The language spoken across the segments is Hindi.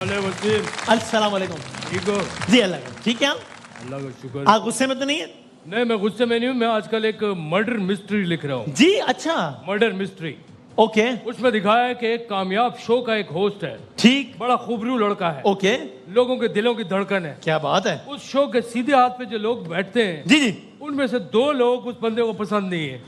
वसीम, अस्सलाम वालेकुम। ठीक हो? जी अल्लाह का ठीक है आप? अल्लाह का शुक्र। आप गुस्से में तो नहीं है? नहीं, मैं गुस्से में नहीं हूँ। मैं आजकल एक मर्डर मिस्ट्री लिख रहा हूँ। जी अच्छा मर्डर मिस्ट्री। ओके उसमें दिखाया है कि एक कामयाब शो का एक होस्ट है, ठीक बड़ा खूबरू लड़का है, ओके लोगों के दिलों की धड़कन है। क्या बात है। उस शो के सीधे हाथ पे जो लोग बैठते हैं, जी जी उनमें से 2 लोग उस बंदे को पसंद नहीं है,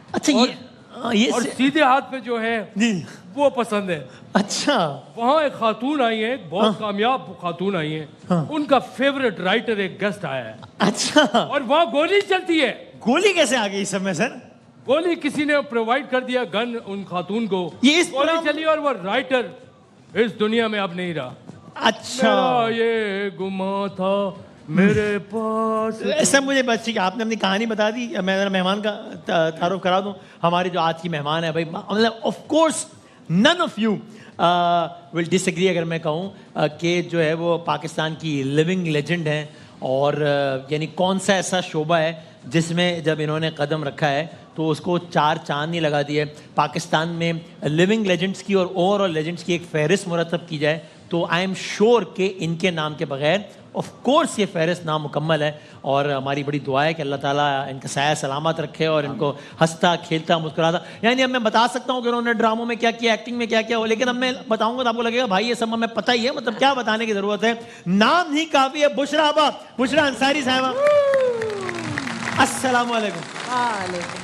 अच्छा ये और सीधे हाथ पे जो है जी वो पसंद है। अच्छा वहाँ एक खातून आई है, एक बहुत कामयाब खातून आई है, हाँ। उनका फेवरेट राइटर एक गेस्ट आया है, अच्छा और वहाँ गोली चलती है। गोली कैसे आ गई इस समय सर? गोली किसी ने प्रोवाइड कर दिया, गन उन खातून को। ये इस गोली प्रोग्राम- चली और वो राइटर इस दुनिया में अब नहीं रहा। अच्छा मेरा ये गुमा था मेरे पास। सर मुझे बस ठीक है, आपने अपनी कहानी बता दी। मैं जरा मेहमान का तारुफ करा दूं। हमारी जो आज की मेहमान है भाई, मतलब of course none of you will disagree अगर मैं कहूं कि जो है वो पाकिस्तान की लिविंग लेजेंड है, और यानी कौन सा ऐसा शोबा है जिसमें जब इन्होंने कदम रखा है तो उसको 4 चांद नहीं लगा दिए। पाकिस्तान में लिविंग लेजेंड्स की और ओवरऑल लेजेंड्स की एक फहरिस्त मुरतब की जाए तो आई एम श्योर कि इनके नाम के बगैर ऑफ कोर्स ये फहरिस्त नामुकम्मल है। और हमारी बड़ी दुआ है कि अल्लाह ताला इनका साया सलामत रखे और इनको हंसता खेलता मुस्कुराता, यानी अब मैं बता सकता हूँ कि उन्होंने ड्रामों में क्या किया, एक्टिंग में क्या किया हो, लेकिन अब मैं बताऊंगा तो आपको लगेगा भाई ये सब हमें पता ही है, मतलब क्या बताने की जरूरत है। नाम ही काफी है। बुशरा अबा, बुशरा अंसारी साहबा, अस्सलाम वालेकुम।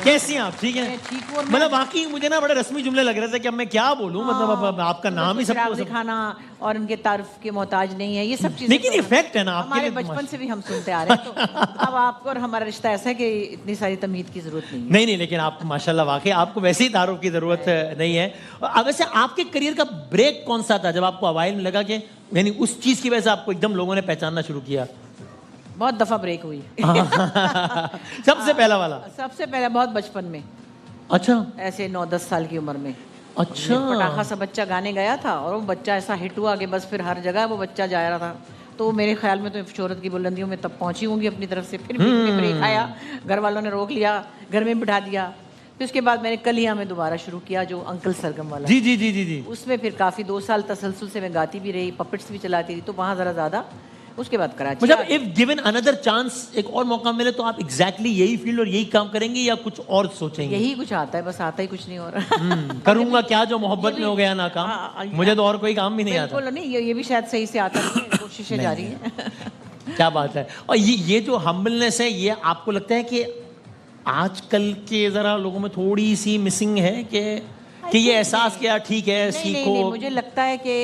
कैसी हैं आप? ठीक है? ठीक हूँ। मतलब वाकई मुझे ना बड़े रस्मी जुमले लग रहे थे कि अब मैं क्या बोलूं, मतलब अब आपका नाम ही सबको दिखाना और उनके तारीफ के मोहताज नहीं है, ये सब चीजें। लेकिन ये फैक्ट है ना आपके हमारे लिए। बचपन से भी हम सुनते आ रहे हैं, तो अब आपको और हमारा रिश्ता ऐसा है कि इतनी सारी तमीद की जरूरत नहीं है। नहीं नहीं, लेकिन आप माशाल्लाह वाकई आपको वैसे ही तारुफ की जरूरत नहीं है। अब वैसे आपके करियर का ब्रेक कौन सा था जब आपको अवाइल में लगा कि यानी उस चीज की वजह से आपको एकदम लोगों ने पहचानना शुरू किया? बहुत दफा ब्रेक हुई। सबसे पहला वाला? सबसे पहले बहुत बचपन में, अच्छा ऐसे 9-10 साल की उम्र में। अच्छा पटाखा सा बच्चा गाने गया था और वो बच्चा ऐसा हिट हुआ कि बस फिर हर जगह वो बच्चा जा रहा था। तो मेरे ख्याल में तो शोहरत की बुलंदियों में तब पहुंची होंगी अपनी तरफ से। फिर ब्रेक आया, घर वालों ने रोक लिया, घर में बिठा दिया। फिर उसके बाद मैंने कलिया में दोबारा शुरू किया, जो अंकल सरगम वाला। जी जी जी जी जी। उसमें फिर काफ़ी 2 साल तसलसल से मैं गाती भी रही, पपेट्स भी चलाती रही, तो वहाँ ज़रा ज़्यादा। उसके बाद कराची। मतलब इफ गिवन अनदर चांस, एक और मौका मिले तो आप एग्जैक्टली यही फील्ड और यही काम करेंगे या कुछ और सोचेंगे? यही कुछ आता है, बस आता ही कुछ नहीं हो रहा। करूंगा क्या जो मोहब्बत में हो गया नाकाम, मुझे तो और कोई काम भी नहीं आता। बिल्कुल नहीं, ये भी शायद सही से आता नहीं है, कोशिशें जारी हैं। क्या बात है। और ये जो हम्बलनेस है, ये आपको लगता है कि आजकल के जरा लोगों में थोड़ी सी मिसिंग है कि ये एहसास किया ठीक है नहीं, सीखो? नहीं, मुझे लगता है कि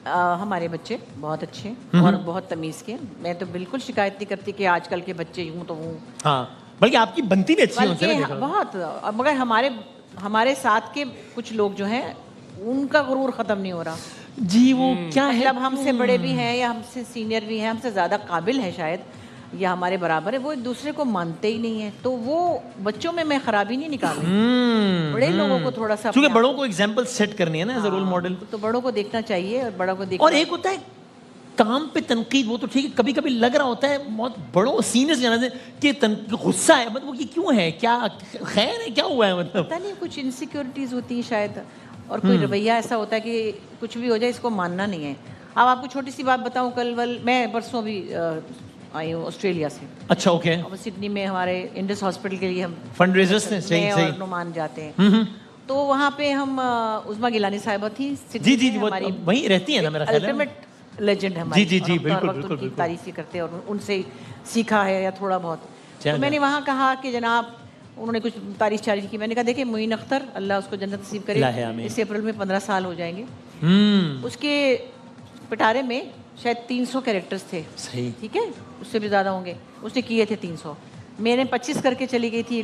हमारे बच्चे बहुत अच्छे हैं और बहुत तमीज़ के। मैं तो बिल्कुल शिकायत नहीं करती कि आजकल के बच्चे यूं तो हूँ। हाँ, बल्कि आपकी बनती भी अच्छी है उनसे, मैं देख रहा हूँ। बहुत। मगर हमारे साथ के कुछ लोग जो हैं उनका गुरूर ख़त्म नहीं हो रहा। जी वो क्या है, मतलब हमसे बड़े भी हैं या हमसे सीनियर भी हैं, हमसे ज़्यादा काबिल है शायद, या हमारे बराबर है, वो एक दूसरे को मानते ही नहीं है। तो वो बच्चों में मैं खराबी नहीं निकालूं, बड़े लोगों को थोड़ा सा, क्योंकि बड़ों को एग्जाम्पल सेट करनी है ना एज अ रोल मॉडल, तो बड़ों को देखना चाहिए और बड़ों को देख। और एक होता है काम पे तनकीद, वो तो ठीक है, कभी कभी लग रहा होता है बहुत बड़ों सीनियर्स जाना से कि गुस्सा है, मतलब ये क्यों है, क्या खैर है, क्या हुआ है, मतलब पता नहीं कुछ इनसिक्योरिटीज होती है शायद, और कोई रवैया ऐसा होता है कि कुछ भी हो जाए इसको मानना नहीं है। अब आपको छोटी सी बात बताऊं, मैं परसों भी आई हूँ ऑस्ट्रेलिया से। अच्छा ओके। अब सिडनी में हमारे इंडस हॉस्पिटल के लिए हम फंडरेजर्स ने सही और नुमान जाते हैं, तो वहाँ पे हम उज़मा गिलानी साहिबा थी जी जी, वो वहीं रहती है ना मेरा ख्याल है। अल्टीमेट लेजेंड है हमारी। जी जी जी, बिल्कुल बिल्कुल बिल्कुल। तारीफ ही करते हैं और उनसे सीखा है या थोड़ा बहुत। क्या तो मैंने वहाँ कहा कि जनाब, उन्होंने कुछ तारीफ चारीफ की। मैंने कहा देखिए, मुईन अख्तर, अल्लाह उसको जन्नत नसीब करे, इस अप्रैल में 15 साल हो जाएंगे। उसके पिटारे में शायद 300 कैरेक्टर्स थे, सही, ठीक है, उससे भी ज़्यादा होंगे। उसने किए थे 300, मैंने 25 करके चली गई थी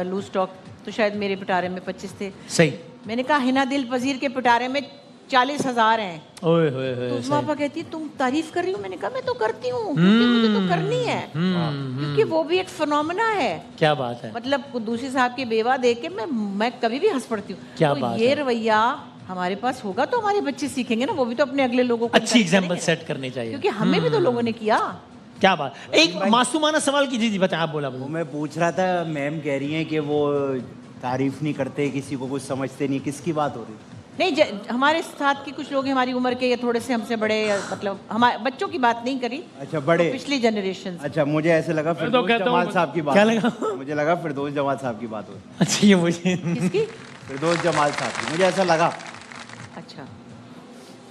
लूज स्टॉक, तो शायद मेरे पिटारे में 25 थे। सही। मैंने कहा हिना दिल पजीर के पिटारे में 40,000 हैं। ओए होए होए, तो उस्मा आपा कहती तुम तारीफ कर रही हो। मैंने कहा मैं तो करती हूँ, क्योंकि मुझे तो करनी है, क्योंकि वो भी एक फिनोमेना है। क्या बात है। मतलब कुद्दूसी साहब की बेवा देख के मैं कभी भी हंस पड़ती हूँ। क्या तो बात ये है। रवैया हमारे पास होगा तो हमारे बच्चे सीखेंगे ना, वो भी तो अपने अगले लोगों को अच्छी एग्जाम्पल सेट करनी चाहिए, क्योंकि हमें भी तो लोगों ने किया। क्या बात। एक मासूमाना सवाल की, जी जी बताएं, आप बोला। वो मैं पूछ रहा था, मैम कह रही हैं कि वो तारीफ नहीं करते, किसी को कुछ समझते नहीं, किसकी बात हो रही है? नहीं हमारे साथ के कुछ लोग हैं हमारी उम्र के या थोड़े से हमसे बड़े या मतलब हमारे बच्चों की बात नहीं करी। अच्छा बड़े तो पिछली जनरेशन। अच्छा मुझे ऐसे लगा तो फिरदौस कहता हूँ- जमाल साहब की बात क्या हो। लगा? मुझे लगा फिरदौस जमाल साहब की बात हो। अच्छा ये मुझे किसकी? फिरदौस जमाल साहब की मुझे ऐसा लगा। अच्छा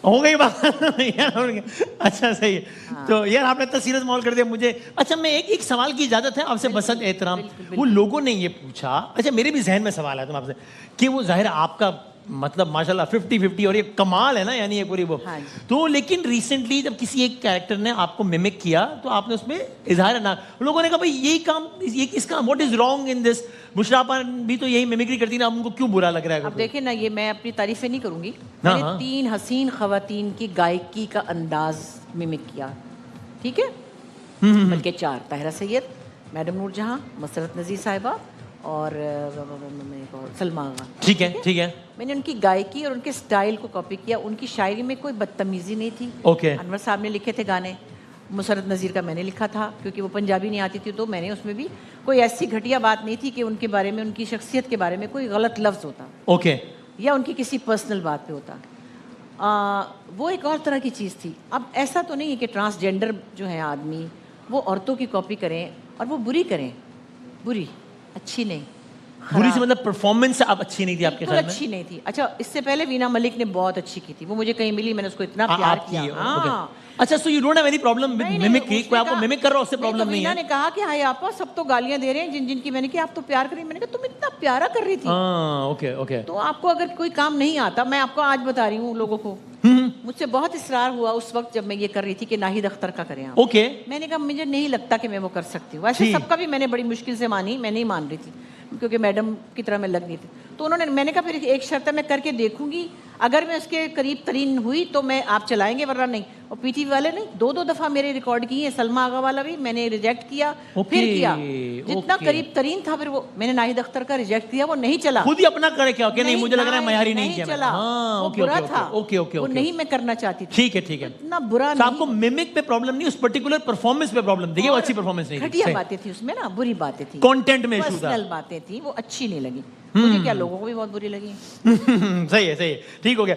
हो गई बात यार हो गई। अच्छा सही है। तो यार आपने इतना सीरियस माहौल कर दिया मुझे। अच्छा मैं एक सवाल की इजाजत है आपसे बसंत एहतराम। वो लोगों ने ये पूछा, अच्छा मेरे भी जहन में सवाल है तुम आपसे कि वो जाहिर है आपका मतलब माशाल्लाह 50-50 और ये कमाल है ना, यानी ये पूरी वो। हाँ जी। तो लेकिन रिसेंटली जब किसी एक कैरेक्टर ने आपको मिमिक किया तो आपने उसमें इजहार ना, लोगों ने कहा भाई यही काम, ये किसका, what is wrong in this. Musharrafa भी तो यही मिमिक्री करती ना, उनको क्यों बुरा लग रहा है? अब देखिए ना, ये मैं अपनी तारीफें नहीं करूंगी। हाँ, मैंने हाँ। 3 हसीन खवातीन की गायकी का अंदाज मिमिक किया, ठीक है? बल्कि 4, ताहिरा सैयद, मैडम नूरजहां, मसरत नज़ीर साहिबा और सलमा आगा। ठीक है ठीक है। मैंने उनकी गायकी और उनके स्टाइल को कॉपी किया। उनकी शायरी में कोई बदतमीजी नहीं थी। ओके। अनवर साहब ने लिखे थे गाने, मुसरत नज़ीर का मैंने लिखा था क्योंकि वो पंजाबी नहीं आती थी, तो मैंने उसमें भी कोई ऐसी घटिया बात नहीं थी कि उनके बारे में, उनकी शख्सियत के बारे में कोई गलत लफ्ज़ होता ओके। या उनकी किसी पर्सनल बात पे होता। वो एक और तरह की चीज़ थी। अब ऐसा तो नहीं है कि ट्रांसजेंडर जो है आदमी वो औरतों की कॉपी करें और वो बुरी करें, बुरी, अच्छी नहीं, बुरी से खराब। मतलब परफॉर्मेंस अब अच्छी नहीं थी आपके बिल्कुल ख्याल में? अच्छी नहीं थी। अच्छा इससे पहले वीना मलिक ने बहुत अच्छी की थी, वो मुझे कहीं मिली, मैंने उसको इतना प्यार आप किया। की हाँ। ओके। अच्छा so you don't have any problem with नहीं, मिमिक्री, उसने कोई आपको कहा- मिमिक कर रहा है उससे तो प्रॉब्लम नहीं वीना है? ने कहा कि हाय आपा सब तो गालियां दे रहे हैं जिन जिन की, मैंने कहा आप तो प्यार करी, मैंने कहा तुम इतना प्यारा कर रही थी। हाँ ओके ओके। तो आपको अगर कोई काम नहीं आता, मैं आपको आज बता रही हूँ लोगों को, मुझसे बहुत इसरार हुआ उस वक्त जब मैं ये कर रही थी कि नाहिद अख्तर का करें आप। ओके। मैंने कहा मुझे नहीं लगता कि मैं वो कर सकती हूँ। वैसे जी। सबका भी मैंने बड़ी मुश्किल से मानी, मैं नहीं मान रही थी क्योंकि मैडम की तरह मैं लग रही थी। तो उन्होंने, मैंने कहा फिर एक शर्त है, मैं करके देखूंगी, अगर मैं उसके करीब तरीन हुई तो मैं आप चलाएंगे, वरना नहीं। और पीटीवी वाले ने 2-2 दफा मेरे रिकॉर्ड किए हैं, सलमा आगा वाला भी मैंने रिजेक्ट किया, फिर किया। जितना ओके। करीब तरीन था फिर वो, मैंने नाहिद अख्तर का रिजेक्ट किया, वो नहीं चला। खुद ही अपना करे क्या? ओके नहीं मुझे लग रहा है मयारी नहीं किया चला। मैंने। हाँ वो ओके बुरा ओके था। ओके ओके वो ओके। नहीं मैं करना चाहती थी। ठीक है ठीक है। इतना बुरा तो नहीं। आपको मिमिक पे प्रॉब्लम नहीं, उस पर्टिकुलर परफॉर्मेंस पे प्रॉब्लम। देखिए वो अच्छी परफॉर्मेंस नहीं थी। घटिया सही। बातें थी उसमें ना, बुरी बातें थी, कंटेंट में इशू था। पर्सनल बातें थी, वो अच्छी नहीं लगी मुझे, क्या लोगों को भी बहुत बुरी लगी। सही है ठीक हो गया।